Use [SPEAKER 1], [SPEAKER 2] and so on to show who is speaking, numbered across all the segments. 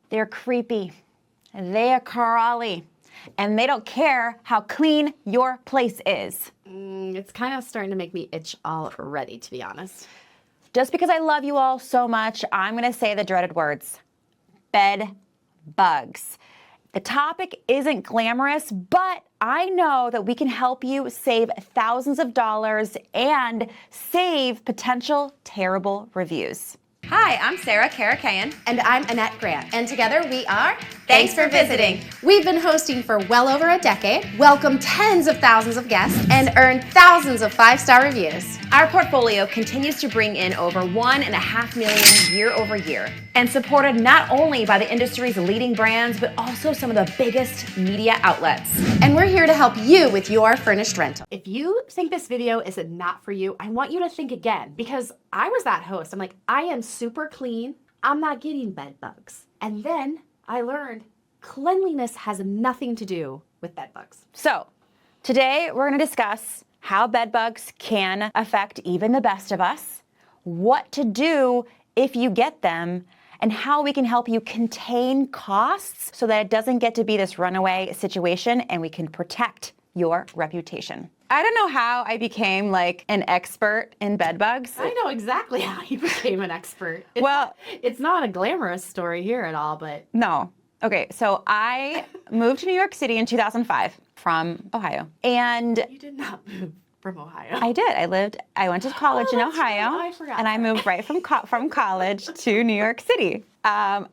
[SPEAKER 1] They're creepy. They are crawly. And they don't care how clean your place is.
[SPEAKER 2] It's kind of starting to make me itch already, to be honest.
[SPEAKER 1] Just because I love you all so much, I'm going to say the dreaded words. Bed bugs. The topic isn't glamorous, but I know that we can help you save thousands of dollars and save potential terrible reviews.
[SPEAKER 3] Hi, I'm Sarah Karakayan.
[SPEAKER 2] And I'm Annette Grant. And together we are
[SPEAKER 3] Thanks for visiting.
[SPEAKER 2] We've been hosting for well over a decade, welcomed tens of thousands of guests, and earned thousands of 5-star reviews.
[SPEAKER 3] Our portfolio continues to bring in over 1.5 million year over year, and supported not only by the industry's leading brands, but also some of the biggest media outlets.
[SPEAKER 2] And we're here to help you with your furnished rental. If you think this video is not for you, I want you to think again, because I was that host. I'm like, I am super clean. I'm not getting bed bugs. And then I learned cleanliness has nothing to do with bed bugs.
[SPEAKER 1] So today we're going to discuss how bed bugs can affect even the best of us, what to do if you get them, and how we can help you contain costs so that it doesn't get to be this runaway situation and we can protect your reputation. I don't know how I became like an expert in bed bugs.
[SPEAKER 2] I know exactly how you became an expert. It's not a glamorous story here at all, but...
[SPEAKER 1] No. Okay, so I moved to New York City in 2005 from Ohio. And
[SPEAKER 2] You did not move from Ohio.
[SPEAKER 1] I did. I went to college in Ohio.
[SPEAKER 2] Right. I forgot.
[SPEAKER 1] And I moved right from college to New York City. And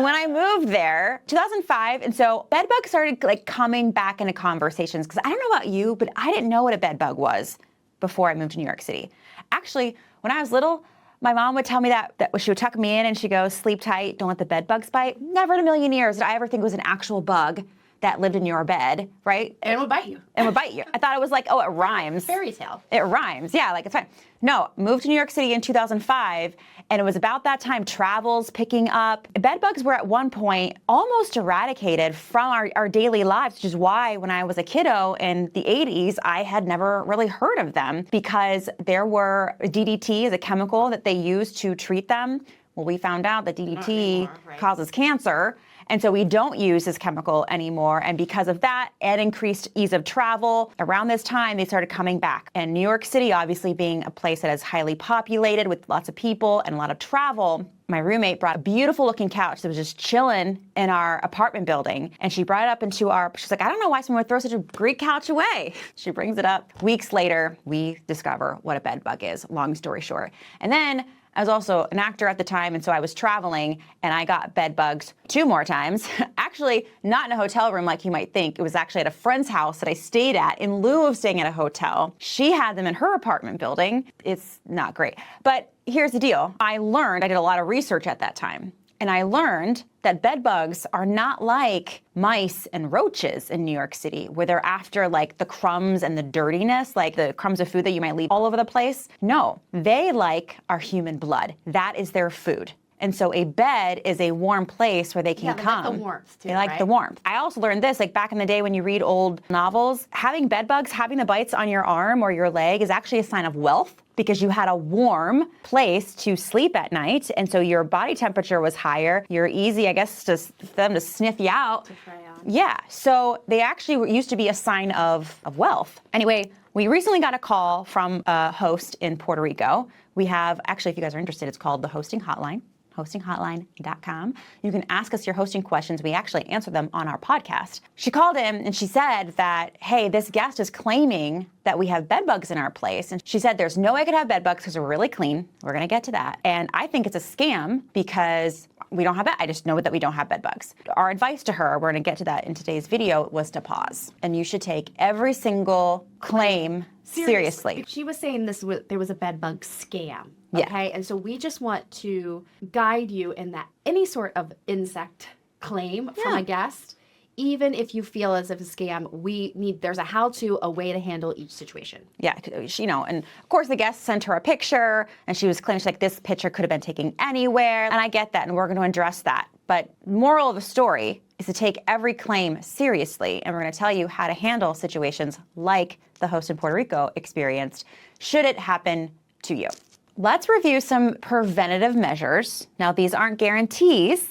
[SPEAKER 1] when I moved there, 2005, and so bed bugs started like coming back into conversations, because I don't know about you, but I didn't know what a bed bug was before I moved to New York City. Actually, when I was little, my mom would tell me that she would tuck me in and she goes, sleep tight, don't let the bed bugs bite. Never in a million years did I ever think it was an actual bug that lived in your bed, right?
[SPEAKER 2] And would bite you.
[SPEAKER 1] And would bite you. I thought it was like, oh, it rhymes.
[SPEAKER 2] Fairy tale.
[SPEAKER 1] It rhymes, yeah, like it's fine. No, moved to New York City in 2005, and it was about that time travel's picking up. Bed bugs were at one point almost eradicated from our daily lives, which is why when I was a kiddo in the 80s, I had never really heard of them, because there were DDT is a chemical that they used to treat them. Well, we found out that DDT causes cancer. And so we don't use this chemical anymore. And because of that and increased ease of travel, around this time, they started coming back. And New York City, obviously being a place that is highly populated with lots of people and a lot of travel, my roommate brought a beautiful looking couch that was just chilling in our apartment building. And she brought it up into she's like, I don't know why someone would throw such a great couch away. She brings it up. Weeks later, we discover what a bed bug is, long story short. And then I was also an actor at the time, and so I was traveling, and I got bed bugs 2 more times. Actually, not in a hotel room like you might think. It was actually at a friend's house that I stayed at in lieu of staying at a hotel. She had them in her apartment building. It's not great. But here's the deal. I did a lot of research at that time. And I learned that bed bugs are not like mice and roaches in New York City, where they're after like the crumbs and the dirtiness, like the crumbs of food that you might leave all over the place. No, they like our human blood. That is their food. And so a bed is a warm place where they can come.
[SPEAKER 2] Like the warmth too,
[SPEAKER 1] They like the warmth. I also learned this, like back in the day when you read old novels, having bed bugs, having the bites on your arm or your leg is actually a sign of wealth, because you had a warm place to sleep at night. And so your body temperature was higher. You're easy, I guess, for them to sniff you out.
[SPEAKER 2] To try out.
[SPEAKER 1] Yeah, so they actually used to be a sign of wealth. Anyway, we recently got a call from a host in Puerto Rico. We have, actually, if you guys are interested, it's called the Hosting Hotline. hostinghotline.com. You can ask us your hosting questions. We actually answer them on our podcast. She called in and she said that, hey, this guest is claiming that we have bed bugs in our place. And she said there's no way I could have bed bugs because we're really clean. We're going to get to that. And I think it's a scam because we don't have I just know that we don't have bed bugs. Our advice to her, we're going to get to that in today's video, was to pause. And you should take every single claim seriously.
[SPEAKER 2] She was saying there was a bed bug scam.
[SPEAKER 1] Yeah.
[SPEAKER 2] Okay, and so we just want to guide you in that any sort of insect claim from a guest, even if you feel as if it's a scam, there's a how-to, a way to handle each situation.
[SPEAKER 1] Yeah, and of course the guest sent her a picture and she was claiming, she's like, this picture could have been taken anywhere. And I get that, and we're going to address that. But moral of the story is to take every claim seriously. And we're going to tell you how to handle situations like the host in Puerto Rico experienced, should it happen to you. let's review some preventative measures. Now, these aren't guarantees,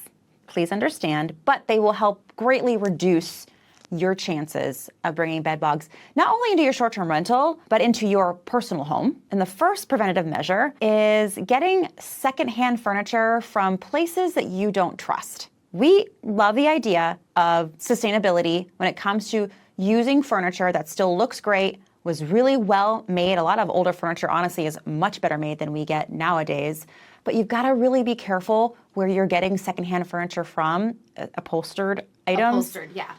[SPEAKER 1] please understand, but they will help greatly reduce your chances of bringing bed bugs not only into your short-term rental, but into your personal home. And the first preventative measure is getting secondhand furniture from places that you don't trust. We love the idea of sustainability when it comes to using furniture that still looks great, was really well made. A lot of older furniture, honestly, is much better made than we get nowadays. But you've got to really be careful where you're getting secondhand furniture from, upholstered items.
[SPEAKER 2] Upholstered, yeah.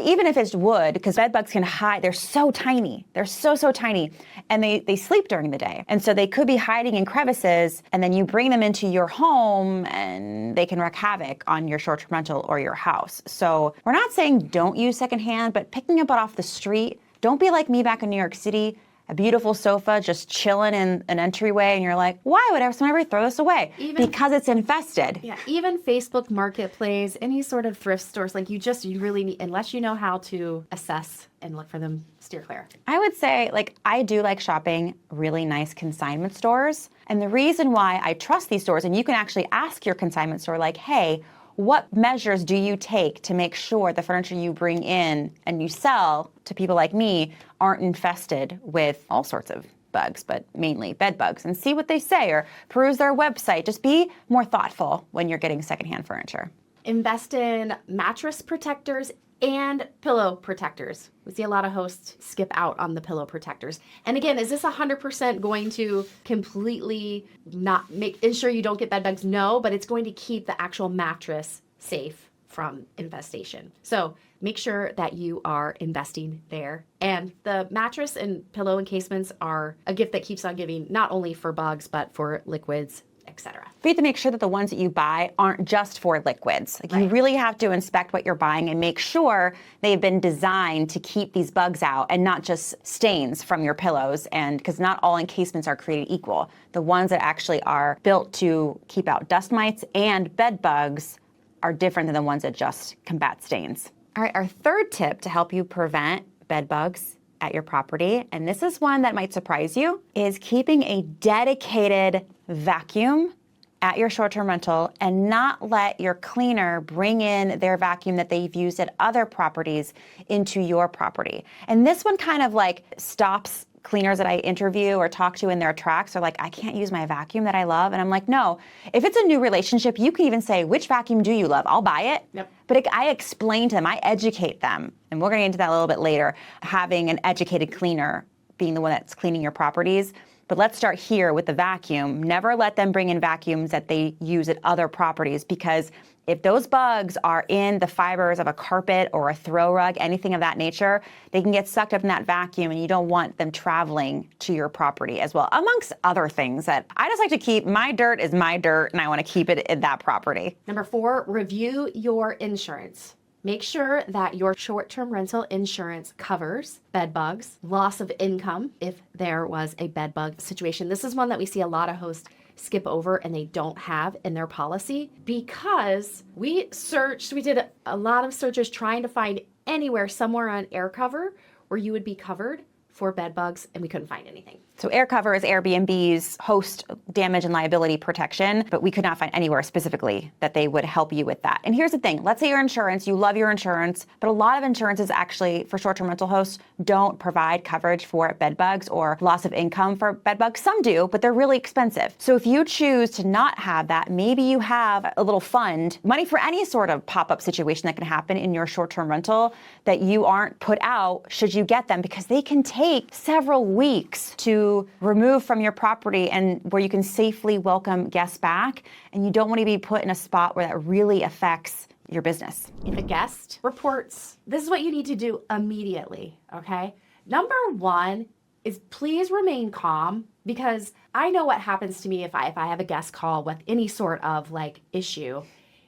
[SPEAKER 1] Even if it's wood, because bed bugs can hide, they're so tiny. They're so tiny. And they sleep during the day. And so they could be hiding in crevices, and then you bring them into your home and they can wreak havoc on your short-term rental or your house. So we're not saying don't use secondhand, but picking up it off the street. Don't be like me back in New York City, a beautiful sofa just chilling in an entryway, and you're like, why would someone ever throw this away? Because it's infested.
[SPEAKER 2] Yeah, even Facebook Marketplace, any sort of thrift stores, like you really need, unless you know how to assess and look for them, steer clear.
[SPEAKER 1] I would say, I do like shopping really nice consignment stores. And the reason why I trust these stores, and you can actually ask your consignment store, hey, what measures do you take to make sure the furniture you bring in and you sell to people like me aren't infested with all sorts of bugs, but mainly bed bugs, and see what they say or peruse their website. Just be more thoughtful when you're getting secondhand furniture.
[SPEAKER 2] Invest in mattress protectors and pillow protectors. We see a lot of hosts skip out on the pillow protectors. And again, is this 100% going to completely not ensure you don't get bed bugs? No, but it's going to keep the actual mattress safe from infestation. So make sure that you are investing there. And the mattress and pillow encasements are a gift that keeps on giving, not only for bugs, but for liquids, etc.
[SPEAKER 1] But you have to make sure that the ones that you buy aren't just for liquids. You
[SPEAKER 2] Right.
[SPEAKER 1] really have to inspect what you're buying and make sure they've been designed to keep these bugs out and not just stains from your pillows. And because not all encasements are created equal. The ones that actually are built to keep out dust mites and bed bugs are different than the ones that just combat stains. All right, our third tip to help you prevent bed bugs at your property, and this is one that might surprise you, is keeping a dedicated vacuum at your short-term rental and not let your cleaner bring in their vacuum that they've used at other properties into your property. And this one kind of stops cleaners that I interview or talk to in their tracks are like, I can't use my vacuum that I love. And I'm like, no, if it's a new relationship, you can even say, which vacuum do you love? I'll buy it.
[SPEAKER 2] Yep.
[SPEAKER 1] But I explain to them, I educate them. And we're going to get into that a little bit later, having an educated cleaner being the one that's cleaning your properties. But let's start here with the vacuum. Never let them bring in vacuums that they use at other properties, because if those bugs are in the fibers of a carpet or a throw rug, anything of that nature, they can get sucked up in that vacuum, and you don't want them traveling to your property as well, amongst other things that I just like to keep. My dirt is my dirt, and I want to keep it in that property.
[SPEAKER 2] Number 4, review your insurance. Make sure that your short-term rental insurance covers bed bugs, loss of income if there was a bed bug situation. This is one that we see a lot of hosts skip over and they don't have in their policy, because we did a lot of searches trying to find anywhere somewhere on AirCover where you would be covered for bed bugs, and we couldn't find anything.
[SPEAKER 1] So AirCover is Airbnb's host damage and liability protection, but we could not find anywhere specifically that they would help you with that. And here's the thing. Let's say your insurance, you love your insurance, but a lot of insurances actually for short-term rental hosts don't provide coverage for bed bugs or loss of income for bed bugs. Some do, but they're really expensive. So if you choose to not have that, maybe you have a little fund, money for any sort of pop-up situation that can happen in your short-term rental that you aren't put out should you get them, because they can take several weeks to remove from your property and where you can safely welcome guests back. And you don't want to be put in a spot where that really affects your business.
[SPEAKER 2] If a guest reports, this is what you need to do immediately, okay? Number 1 is please remain calm, because I know what happens to me if I have a guest call with any sort of issue.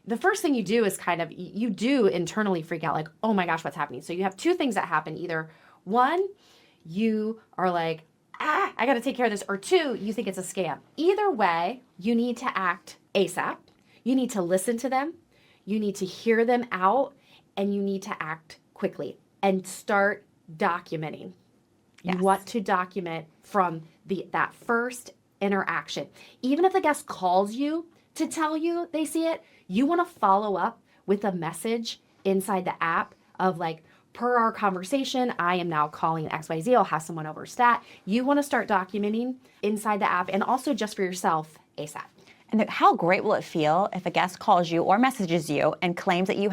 [SPEAKER 2] The first thing you do is you do internally freak out, oh my gosh, what's happening? So you have 2 things that happen. Either 1, you are like, I got to take care of this, or 2, you think it's a scam. Either way, you need to act ASAP. You need to listen to them. You need to hear them out, and you need to act quickly and start documenting.
[SPEAKER 1] Yes.
[SPEAKER 2] You want to document from that first interaction. Even if the guest calls you to tell you they see it, you want to follow up with a message inside the app of like, per our conversation, I am now calling XYZ. I'll have someone over stat. You want to start documenting inside the app and also just for yourself ASAP.
[SPEAKER 1] And how great will it feel if a guest calls you or messages you and claims that you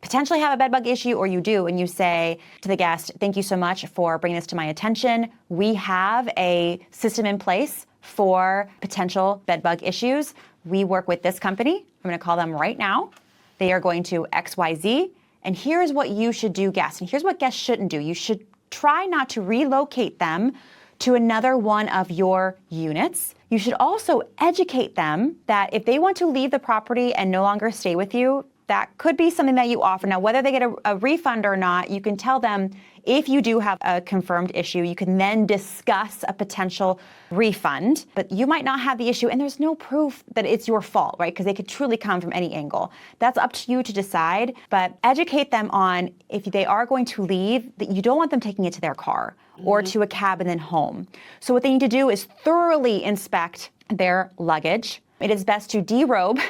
[SPEAKER 1] potentially have a bed bug issue, or you do, and you say to the guest, thank you so much for bringing this to my attention. We have a system in place for potential bed bug issues. We work with this company. I'm going to call them right now. They are going to XYZ. And here's what you should do, guests. And here's what guests shouldn't do. You should try not to relocate them to another one of your units. You should also educate them that if they want to leave the property and no longer stay with you, that could be something that you offer. Now, whether they get a refund or not, you can tell them if you do have a confirmed issue, you can then discuss a potential refund, but you might not have the issue and there's no proof that it's your fault, right? Because they could truly come from any angle. That's up to you to decide, but educate them on if they are going to leave, that you don't want them taking it to their car or to a cab and then home. So what they need to do is thoroughly inspect their luggage. It is best to derobe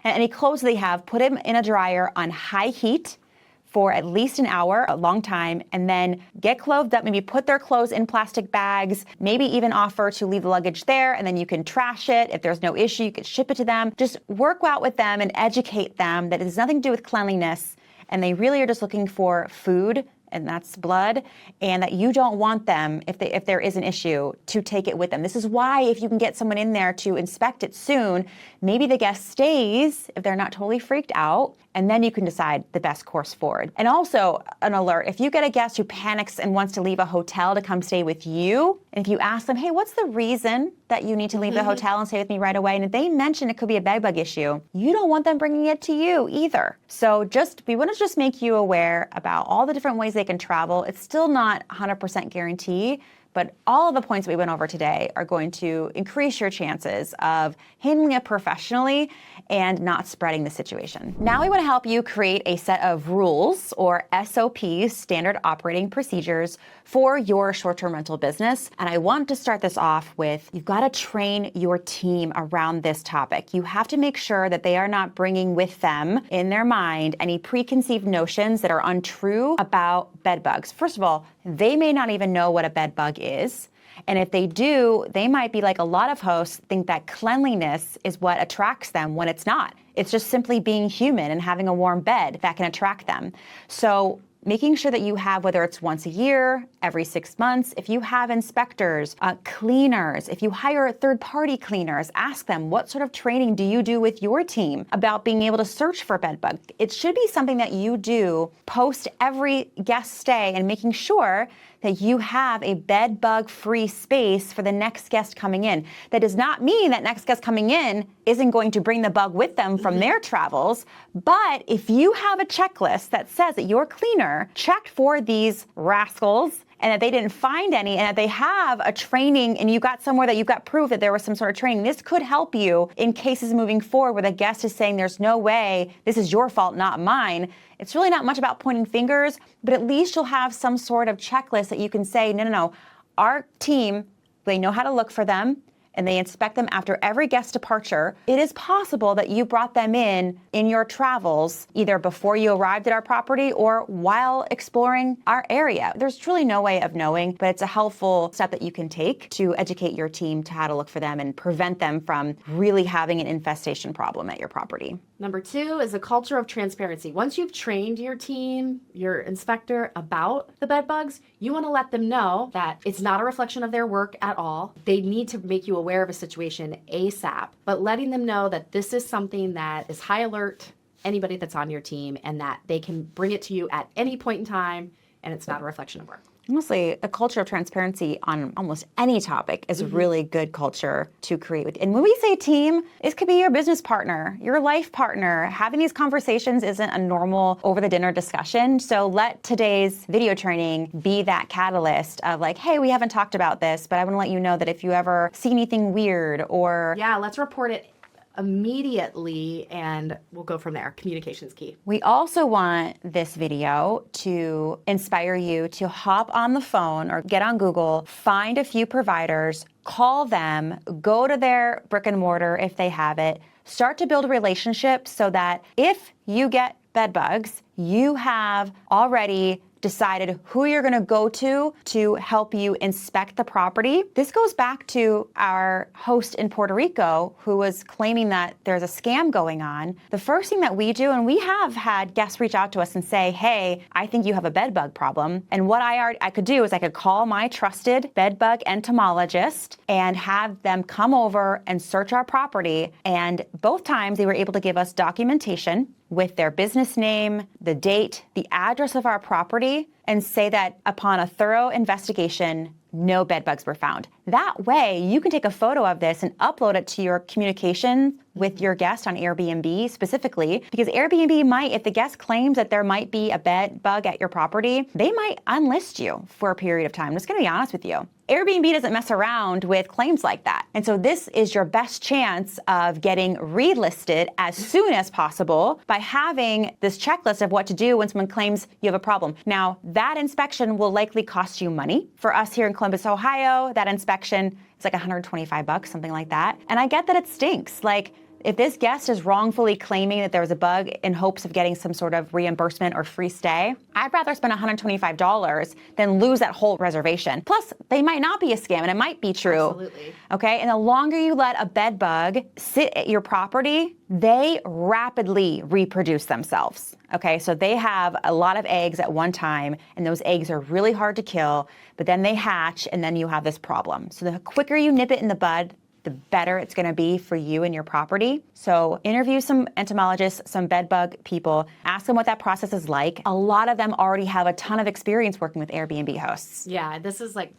[SPEAKER 1] and any clothes they have, put them in a dryer on high heat for at least an hour, a long time, and then get clothed up, maybe put their clothes in plastic bags, maybe even offer to leave the luggage there, and then you can trash it. If there's no issue, you can ship it to them. Just work out with them and educate them that it has nothing to do with cleanliness, and they really are just looking for food, and that's blood, and that you don't want them, if there is an issue, to take it with them. This is why if you can get someone in there to inspect it soon, maybe the guest stays if they're not totally freaked out, and then you can decide the best course forward. And also, an alert, if you get a guest who panics and wants to leave a hotel to come stay with you, and if you ask them, hey, what's the reason that you need to leave the hotel and stay with me right away? And if they mention it could be a bed bug issue, you don't want them bringing it to you either. So we want to just make you aware about all the different ways they can travel. It's still not 100% guarantee, but all of the points we went over today are going to increase your chances of handling it professionally and not spreading the situation. Now we want to help you create a set of rules, or SOPs, standard operating procedures, for your short-term rental business. And I want to start this off with, you've got to train your team around this topic. You have to make sure that they are not bringing with them in their mind any preconceived notions that are untrue about bed bugs. First of all, they may not even know what a bed bug is. And if they do, they might be like a lot of hosts, think that cleanliness is what attracts them when it's not. It's just simply being human and having a warm bed that can attract them. So making sure that you have, whether it's once a year, every 6 months, if you have inspectors, cleaners, if you hire third-party cleaners, ask them, what sort of training do you do with your team about being able to search for bed bug? It should be something that you do post every guest stay, and making sure that you have a bed bug free space for the next guest coming in. That does not mean that next guest coming in isn't going to bring the bug with them from their travels. But if you have a checklist that says that your cleaner checked for these rascals and that they didn't find any, and that they have a training, and you got somewhere that you got proof that there was some sort of training, this could help you in cases moving forward where the guest is saying there's no way, this is your fault, not mine. It's really not much about pointing fingers, but at least you'll have some sort of checklist that you can say, no, our team, they know how to look for them, and they inspect them after every guest departure. It is possible that you brought them in your travels, either before you arrived at our property or while exploring our area. There's truly no way of knowing, but it's a helpful step that you can take to educate your team to how to look for them and prevent them from really having an infestation problem at your property.
[SPEAKER 2] Number 2 is a culture of transparency. Once you've trained your team, your inspector, about the bed bugs, you want to let them know that it's not a reflection of their work at all. They need to make you aware of a situation ASAP, but letting them know that this is something that is high alert, anybody that's on your team, and that they can bring it to you at any point in time, and it's not a reflection of work.
[SPEAKER 1] Honestly, a culture of transparency on almost any topic is a really good culture to create. And when we say team, this could be your business partner, your life partner. Having these conversations isn't a normal over-the-dinner discussion. So let today's video training be that catalyst of like, hey, we haven't talked about this, but I want to let you know that if you ever see anything weird or...
[SPEAKER 2] Yeah, let's report it immediately, and we'll go from there. Communication's key.
[SPEAKER 1] We also want this video to inspire you to hop on the phone or get on Google, find a few providers, call them, go to their brick and mortar if they have it, start to build a relationship so that if you get bed bugs, you have already decided who you're going to go to help you inspect the property. This goes back to our host in Puerto Rico who was claiming that there's a scam going on. The first thing that we do, and we have had guests reach out to us and say, hey, I think you have a bed bug problem. And what I could do is I could call my trusted bed bug entomologist and have them come over and search our property. And both times they were able to give us documentation with their business name, the date, the address of our property, and say that upon a thorough investigation, no bed bugs were found. That way, you can take a photo of this and upload it to your communication with your guest on Airbnb specifically, because Airbnb might, if the guest claims that there might be a bed bug at your property, they might unlist you for a period of time. I'm just gonna be honest with you. Airbnb doesn't mess around with claims like that. And so this is your best chance of getting relisted as soon as possible by having this checklist of what to do when someone claims you have a problem. Now, that inspection will likely cost you money. For us here in Columbus, Ohio, that inspection is like $125, something like that. And I get that it stinks. Like, if this guest is wrongfully claiming that there was a bug in hopes of getting some sort of reimbursement or free stay, I'd rather spend $125 than lose that whole reservation. Plus, they might not be a scam and it might be true.
[SPEAKER 2] Absolutely.
[SPEAKER 1] Okay, and the longer you let a bed bug sit at your property, they rapidly reproduce themselves. Okay, so they have a lot of eggs at one time, and those eggs are really hard to kill, but then they hatch, and then you have this problem. So the quicker you nip it in the bud, the better it's gonna be for you and your property. So interview some entomologists, some bed bug people, ask them what that process is like. A lot of them already have a ton of experience working with Airbnb hosts.
[SPEAKER 2] Yeah, this is like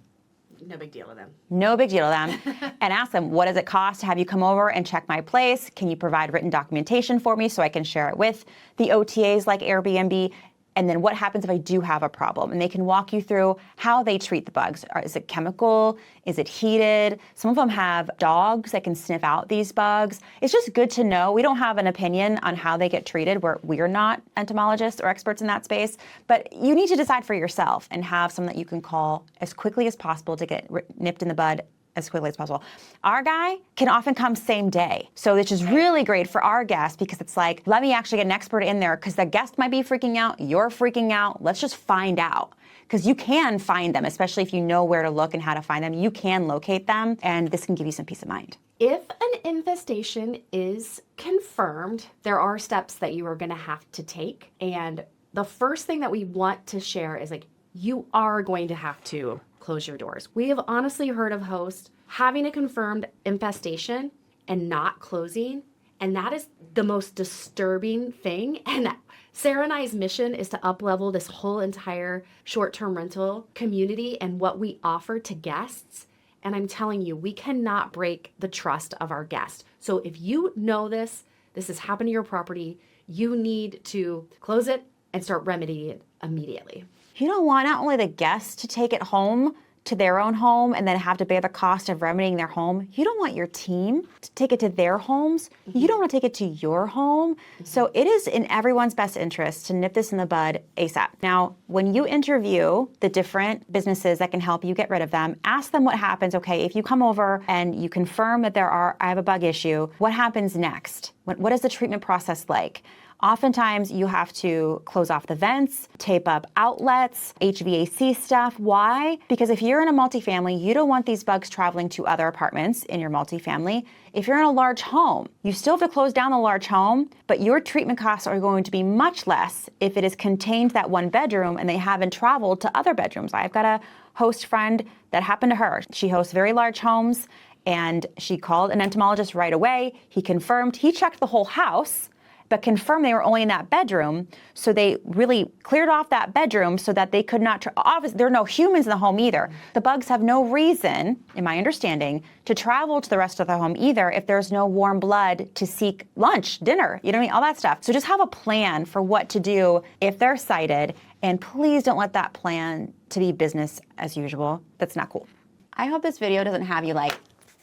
[SPEAKER 2] no big deal to them.
[SPEAKER 1] No big deal to them. And ask them, what does it cost to have you come over and check my place? Can you provide written documentation for me so I can share it with the OTAs like Airbnb? And then what happens if I do have a problem? And they can walk you through how they treat the bugs. Is it chemical? Is it heated? Some of them have dogs that can sniff out these bugs. It's just good to know. We don't have an opinion on how they get treated. We're not entomologists or experts in that space, but you need to decide for yourself and have someone that you can call as quickly as possible to get nipped in the bud as quickly as possible. Our guy can often come same day. So this is really great for our guests because it's like, let me actually get an expert in there because the guest might be freaking out, you're freaking out. Let's just find out. Because you can find them, especially if you know where to look and how to find them. You can locate them, and this can give you some peace of mind.
[SPEAKER 2] If an infestation is confirmed, there are steps that you are gonna have to take. And the first thing that we want to share is like, you are going to have to close your doors. We have honestly heard of hosts having a confirmed infestation and not closing, and that is the most disturbing thing. And Sarah and I's mission is to up-level this whole entire short-term rental community and what we offer to guests. And I'm telling you, we cannot break the trust of our guests. So if you know this has happened to your property, you need to close it and start remedying it immediately.
[SPEAKER 1] You don't want not only the guests to take it home to their own home and then have to bear the cost of remedying their home. You don't want your team to take it to their homes. You don't want to take it to your home. So it is in everyone's best interest to nip this in the bud ASAP. Now, when you interview the different businesses that can help you get rid of them, ask them what happens. Okay, if you come over and you confirm that I have a bug issue, what happens next? What is the treatment process like? Oftentimes, you have to close off the vents, tape up outlets, HVAC stuff. Why? Because if you're in a multifamily, you don't want these bugs traveling to other apartments in your multifamily. If you're in a large home, you still have to close down the large home, but your treatment costs are going to be much less if it is contained to that one bedroom and they haven't traveled to other bedrooms. I've got a host friend that happened to her. She hosts very large homes, and she called an entomologist right away. He confirmed, he checked the whole house, but confirmed they were only in that bedroom. So they really cleared off that bedroom so that they could not, obviously there are no humans in the home either. The bugs have no reason, in my understanding, to travel to the rest of the home either if there's no warm blood to seek lunch, dinner, you know what I mean, all that stuff. So just have a plan for what to do if they're sighted, and please don't let that plan to be business as usual. That's not cool. I hope this video doesn't have you like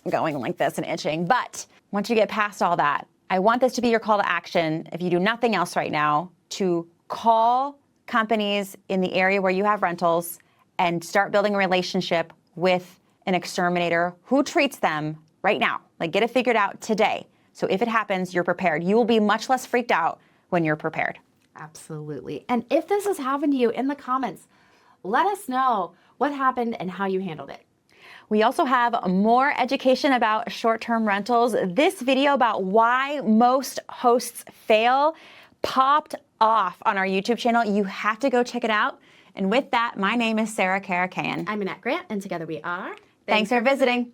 [SPEAKER 1] going like this and itching, but once you get past all that, I want this to be your call to action, if you do nothing else right now, to call companies in the area where you have rentals and start building a relationship with an exterminator who treats them right now. Like, get it figured out today. So if it happens, you're prepared. You will be much less freaked out when you're prepared.
[SPEAKER 2] Absolutely. And if this has happened to you, in the comments, let us know what happened and how you handled it.
[SPEAKER 1] We also have more education about short-term rentals. This video about why most hosts fail popped off on our YouTube channel. You have to go check it out. And with that, my name is Sarah Karakayan.
[SPEAKER 2] I'm Annette Grant, and together we are.
[SPEAKER 1] Thanks for visiting.